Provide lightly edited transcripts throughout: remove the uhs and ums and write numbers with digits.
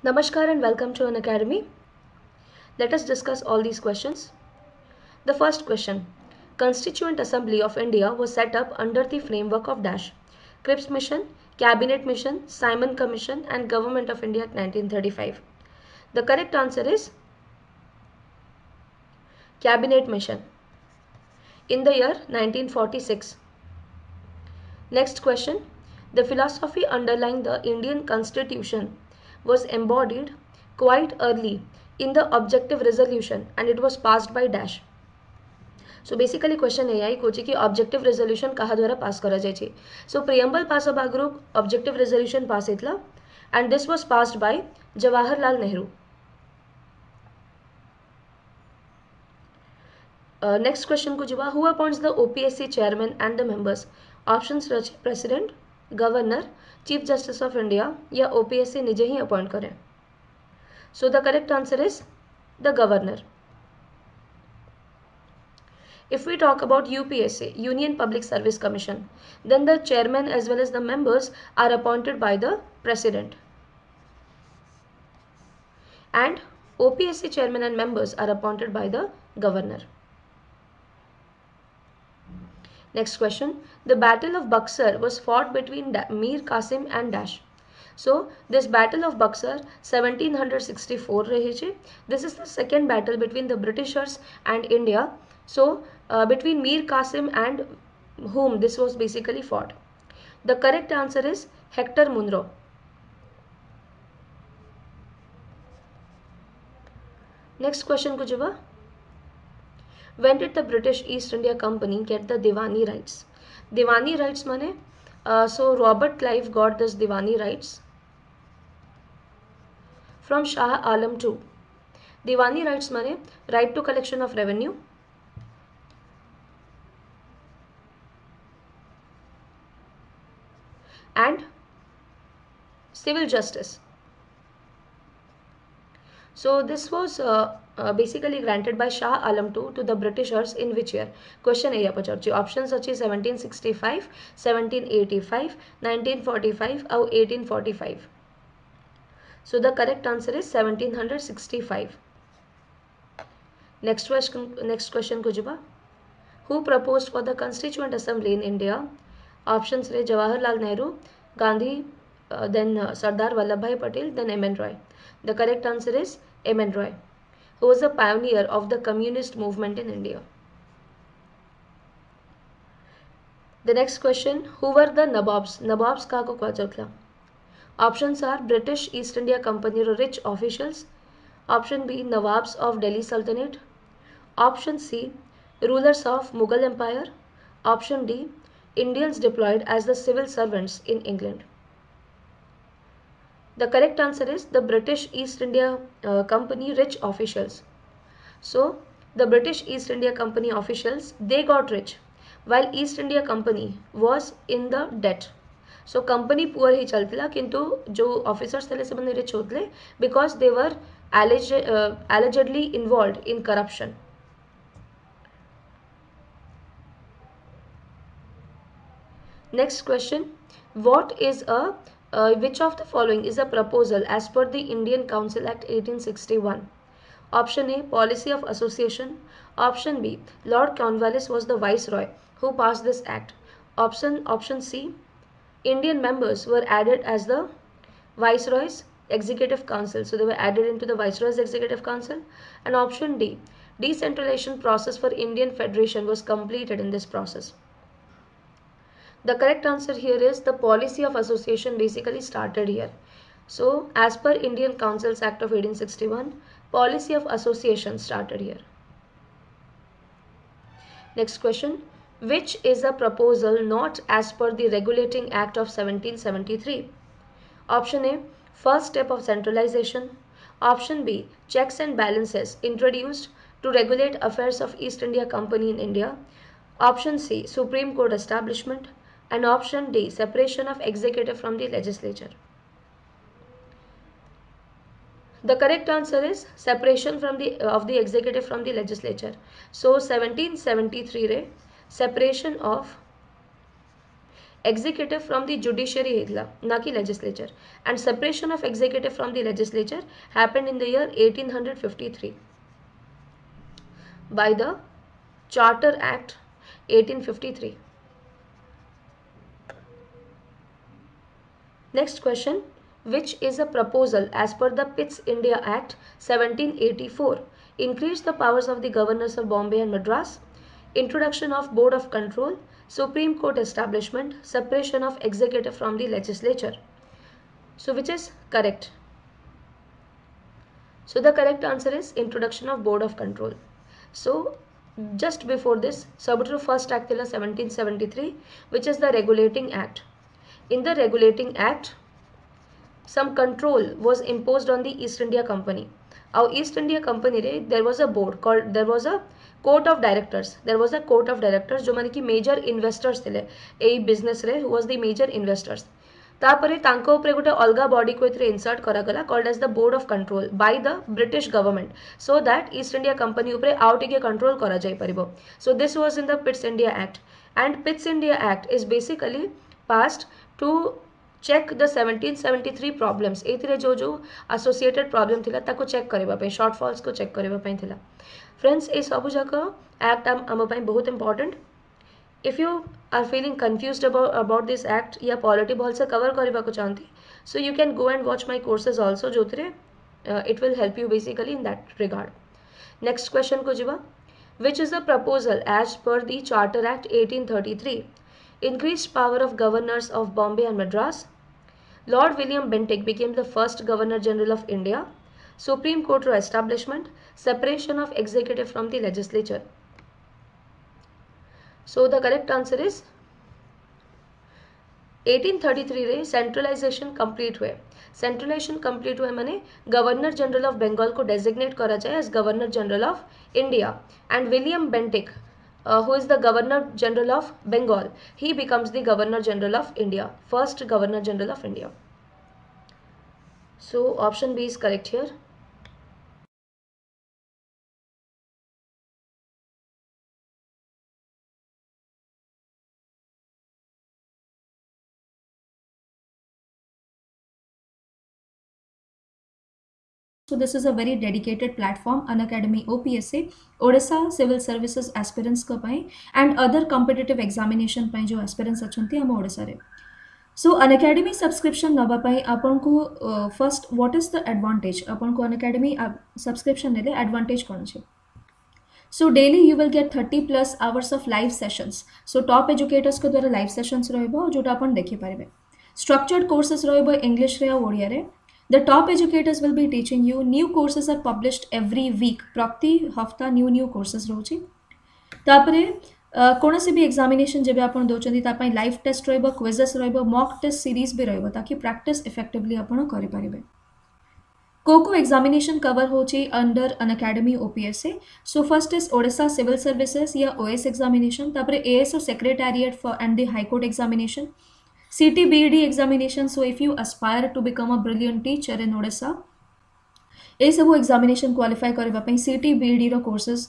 Namaskar and welcome to an academy. Let us discuss all these questions. The first question. Constituent Assembly of India was set up under the framework of Dash. Cripps Mission, Cabinet Mission, Simon Commission and Government of India Act 1935. The correct answer is Cabinet Mission in the year 1946. Next question. The philosophy underlying the Indian Constitution was embodied quite early in the objective resolution and it was passed by Dash. So basically question एआई कोची कि objective resolution कहा द्वारा पास करा जाए so preamble पास आगरू ऑब्जेक्टिव रेजोल्यूशन पास हेतला and this was passed by Jawaharlal Nehru. Next question को जवा who appoints the OPSC chairman and the members. Options रचे president, governor, chief justice of India या ओपीएससी निजे ही अपॉइंट करें. So the correct answer is the governor. If we talk about UPSC, Union Public Service Commission, then the chairman as well as the members are appointed by the president. And OPSC chairman and members are appointed by the governor. Next question. The Battle of Buxar was fought between Mir Qasim and Dash. So this Battle of Buxar 1764 rahe che. This is the second battle between the Britishers and India. So between Mir Qasim and whom this was basically fought. The correct answer is Hector Munro. Next question ko jawab. When did the British East India Company get the Diwani rights? Diwani rights mane so Robert Clive got this Diwani rights from Shah Alam II. Diwani rights mane right to collection of revenue, and civil justice. So this was basically granted by Shah Alam II to the Britishers in which year? Question A Pachar options अच्छी 1765, 1785, 1945 और 1845. So the correct answer is 1765. Next question को जवाब. Who proposed for the Constituent Assembly in India? Options रहे Jawaharlal Nehru, Gandhi, then Sardar Vallabhbhai Patel, then M.N. Roy. The correct answer is M.N. Roy, who was a pioneer of the communist movement in India. The next question, who were the Nababs? Nababs का को क्या चलता? Options are British East India Company rich officials. Option B, Nawabs of Delhi Sultanate. Option C, rulers of Mughal Empire. Option D, Indians deployed as the civil servants in England. The correct answer is the British East India Company rich officials. So the British East India Company officials, they got rich while East India Company was in the debt. So company poor ही चलती किंतु जो officers थे से बंदे rich होते because they were allegedly involved in corruption. Next question, what is a which of the following is a proposal as per the Indian Council Act 1861? Option A, policy of association. Option B, Lord Cornwallis was the viceroy who passed this act. Option C, Indian members were added as the viceroy's executive council. So they were added into the viceroy's executive council. And option D, decentralization process for Indian Federation was completed in this process. The correct answer here is the policy of association basically started here. So as per Indian Councils Act of 1861, policy of association started here. Next question, which is a proposal not as per the Regulating Act of 1773? Option A, first step of centralization. Option B, checks and balances introduced to regulate affairs of East India Company in India. Option C, Supreme Court establishment. And option D, separation of executive from the legislature. The correct answer is separation of the executive from the legislature. So 1773 re separation of executive from the judiciary हेतला ना कि legislature, and separation of executive from the legislature happened in the year 1853 by the Charter Act 1853. Next question, which is a proposal as per the Pitt's India Act 1784, increase the powers of the governors of Bombay and Madras, introduction of Board of Control, Supreme Court establishment, separation of executive from the legislature. So which is correct? So the correct answer is introduction of Board of Control. So just before this, Sabutru first act 1773, which is the Regulating Act. In the Regulating Act, some control was imposed on the East India Company. Our East India Company रे there was a board called, there was a court of directors. There was a court of directors जो माने कि major investors थे ए business रे, who was the major investors. तापरे तांको उपरे गोटे अलगा बॉडी को एथरे इंसर्ट करागला called as the board of control by the British government so that East India Company उपरे आउ टिके कंट्रोल करा जाय परिबो. So this was in the Pitt's India Act and Pitt's India Act is basically passed to check the 1773 problems एथिरे जो जो associated problem थिला ताको चेक करबा पे शॉर्टफॉल्स को चेक करबा पे थिला. फ्रेंड्स ए सब जाक एक्ट आम पे बहुत important. If you are feeling confused about this act या पॉलिटी भल से कवर करबा को चाहती, so you can go and watch my courses also जो थे it will help you basically in that regard. Next question को जीवा, which is the proposal as per the Charter Act 1833, increased power of governors of Bombay and Madras, Lord William Bentinck became the first Governor General of India, Supreme Court establishment, separation of executive from the legislature. So the correct answer is 1833 रे centralisation complete हुए. Centralisation complete हुए माने governor general of Bengal को designate करा जाए as governor general of India and William Bentinck who is the governor general of Bengal, he becomes the governor general of India, first governor general of India. So option B is correct here. So this is a very dedicated platform, Unacademy OPSC, Odisha Civil Services aspirants का पाई and other competitive examination पाई जो aspirants अच्छी हम ओडिशा रे. So Unacademy subscription नवा पाई अपन को first what is the advantage? अपन को Unacademy subscription नेले advantage कौन छे? So daily you will get 30 plus hours of live sessions. So top educators को द्वारा live sessions रहइबो जोटा अपन देखि पारिबे. Structured courses रहइबो English रे और ओडिया रे. The top educators will be teaching you. New courses are published every week. प्रति हफ्ता new courses रोची. तापरे कौन से भी examination जब आपण दोचंदी तापाई live test रहइबो, quizzes रहइबो, mock test series भी रहइबो ताकि practice effectively आपण करि पारिबे. Coco examination cover होची under Unacademy OPSC. So first is Odisha Civil Services या OS examination. तापरे AS or Secretariat for and the High Court examination. CT-BED examination. So if you aspire to become a brilliant teacher in Odisha, ये सब examination qualify करबा पई CT-BED row courses.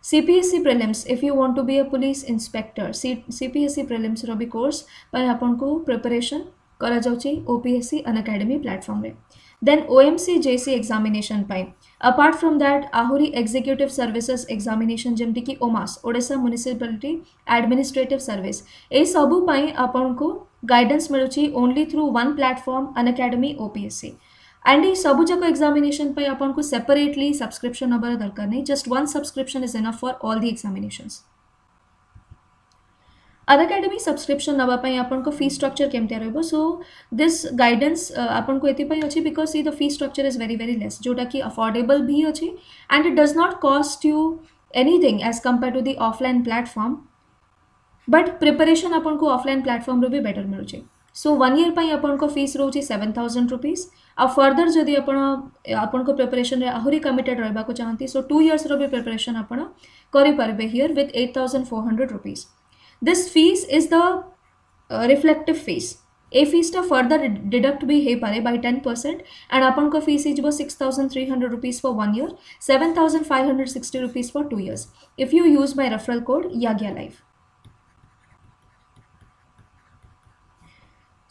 CPSC prelims if you want to be a police inspector, CPSC prelims रो भी course पर अपन को preparation करा जाउची OPSC Unacademy platform रे. Then OMC JC examination pi. Apart from that, आहुरी executive services examination जेमती कि OMAS, Odisha Municipality Administrative Service. ए सबु पाई अपन को guidance मिलुची only through one platform, Unacademy OPSC. And ये सबु जको examination पाई अपन को separately subscription नंबर दरकार नहीं. Just one subscription is enough for all the examinations. Unacademy subscription नवा पाई अपन को fee structure केमते रहइबो. So this guidance अपन को एति पाई अछि because the fee structure is very less, जोटा कि affordable भी अछि and it does not cost you anything as compared to the offline platform. But preparation अपन को offline platform रो भी better मिलुछि. So 1 year पाई अपन को fees रोछि 7,000 rupees. अब further जदि अपन को preparation रे आहुरी committed रहबा को चाहंती, so 2 years रो भी preparation अपन करि परबे here with 8,400 rupees. This fees is the reflective fees. A fees ta further deduct bhi he pare by 10% and अपन को fees is 6,300 rupees for 1 year, 7,560 rupees for 2 years. If you use my referral code YAGYA Live.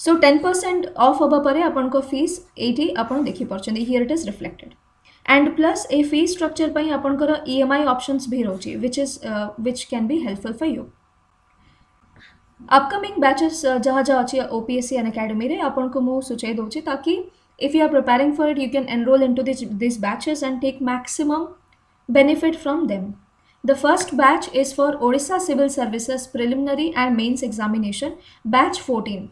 So 10% off हवा पर आपन को fees एटी आपन देखि परछन here it is reflected and plus a fee structure पई आपन को ईएमआई ऑप्शंस भी रहउची which can be helpful for you upcoming batches जहाँ जहाँ अच्छी ओपीएससी एंड अकेडमी रे आपन को मु सूचय दोची ताकि if you are preparing for it you can enroll into these batches and take maximum benefit from them. The first batch is for Odisha Civil Services Preliminary and Mains Examination batch 14.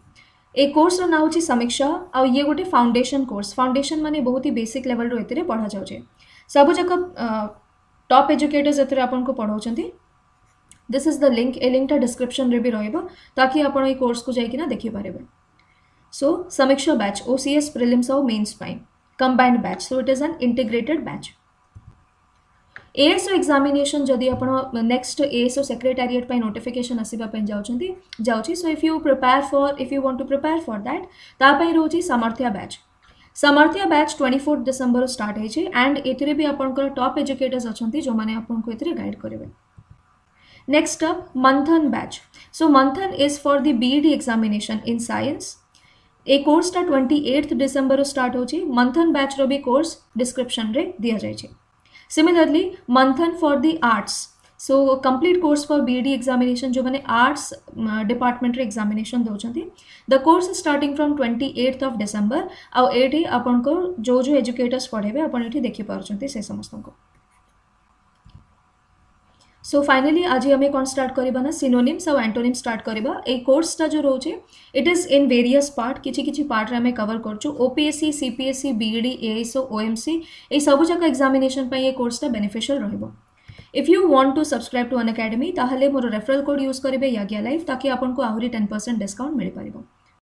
A course row now छी समीक्षा आ ये गोटे foundation course foundation माने बहुत ही basic level रो एतरे पढ़ा जाउ छे सब जक टॉप एजुकेटर्स एतरे आपन को पढ़ाउछंती this is the link a link टा डिस्क्रिप्शन रे भी रहइबो ताकि आपन ए कोर्स को जाई कि ना देखि पारेबे So, Samiksha batch, OCS prelims or mains fine, combined batch. So, it is an integrated batch. ASO examination जदि आपण next ASO secretariat पे notification आसीबा पे जाउची so if you want to prepare for that ता पे रोची समर्थ्या batch 24 December start है छे and एथिरे भी आपण को top educators अछंती जो माने आपण को एथिरे गाइड करेबे. Next up Manthan batch. So Manthan is for the BED examination in science. A course टा 28 December स्टार्ट होची मंथन बैच रो भी कोर्स डिस्क्रिप्शन रे दिया जाय छे. Similarly Manthan for the arts so complete course for BD examination जो माने आर्ट्स डिपार्टमेंट रे एग्जामिनेशन दोचंती the course starting from 28 December आ एटी आपन को जो एजुकेटर्स पढेबे आपन एठी देखि पारछंती से समस्त को. सो फाइनली आज हमें कौन स्टार्ट करबा ना सिनोनिम्स और एंटोनिम्स स्टार्ट करबा. ए कोर्स टा जो रोचे it is in various part किछि पार्ट रे हमें कवर करछु OPSC CPSC BEd ASO OMC ए सब जक एग्जामिनेशन पे ये कोर्स टा बेनिफिशियल रहइबो. If you want to subscribe to Unacademy ताहले मोर रेफरल कोड यूज करिवे यागिया लाइफ ताकि आपन को आहुरी 10% डिस्काउंट मिल पारिबो.